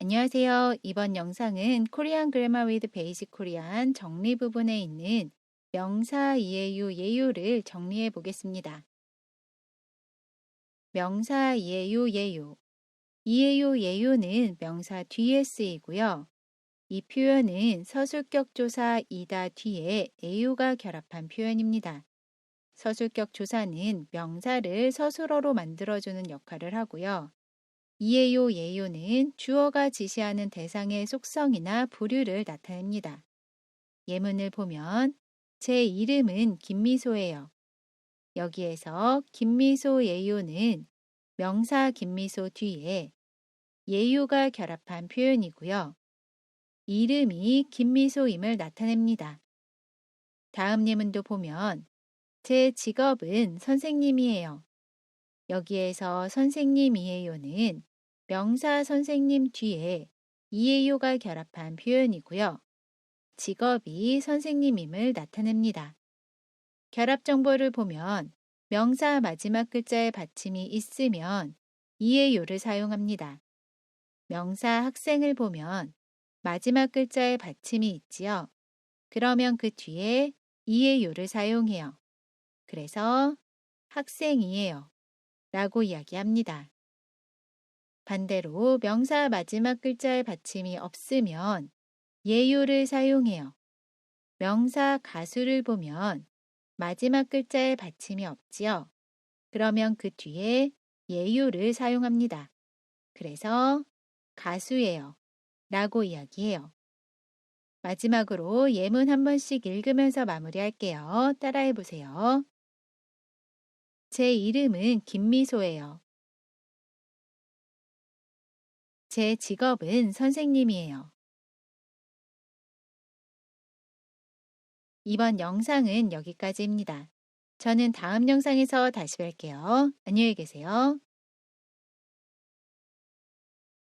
안녕하세요. 이번 영상은 코리안 그래머 위드 베이직 코리안 정리 부분에 있는 명사 이해유 예유를 정리해 보겠습니다. 명사 이해유 예유. 이해유 예유는 명사 뒤에 쓰이고요. 이 표현은 서술격 조사 이다 뒤에 에유가 결합한 표현입니다. 서술격 조사는 명사를 서술어로 만들어주는 역할을 하고요. 이에요, 예요는 주어가 지시하는 대상의 속성이나 부류를 나타냅니다. 예문을 보면 제 이름은 김미소예요. 여기에서 김미소 예요는 명사 김미소 뒤에 예요가 결합한 표현이고요. 이름이 김미소임을 나타냅니다. 다음 예문도 보면 제 직업은 선생님이에요. 여기에서 선생님이에요는 명사 선생님 뒤에 이에요가 결합한 표현이고요. 직업이 선생님임을 나타냅니다. 결합 정보를 보면 명사 마지막 글자에 받침이 있으면 이에요를 사용합니다. 명사 학생을 보면 마지막 글자에 받침이 있지요. 그러면 그 뒤에 이에요를 사용해요. 그래서 학생이에요 라고 이야기합니다. 반대로 명사 마지막 글자에 받침이 없으면 예요를 사용해요. 명사 가수를 보면 마지막 글자에 받침이 없지요. 그러면 그 뒤에 예요를 사용합니다. 그래서 가수예요 라고 이야기해요. 마지막으로 예문 한 번씩 읽으면서 마무리할게요. 따라해 보세요. 제 이름은 김미소예요. 제 직업은 선생님이에요. 이번 영상은 여기까지입니다. 저는 다음 영상에서 다시 뵐게요. 안녕히 계세요.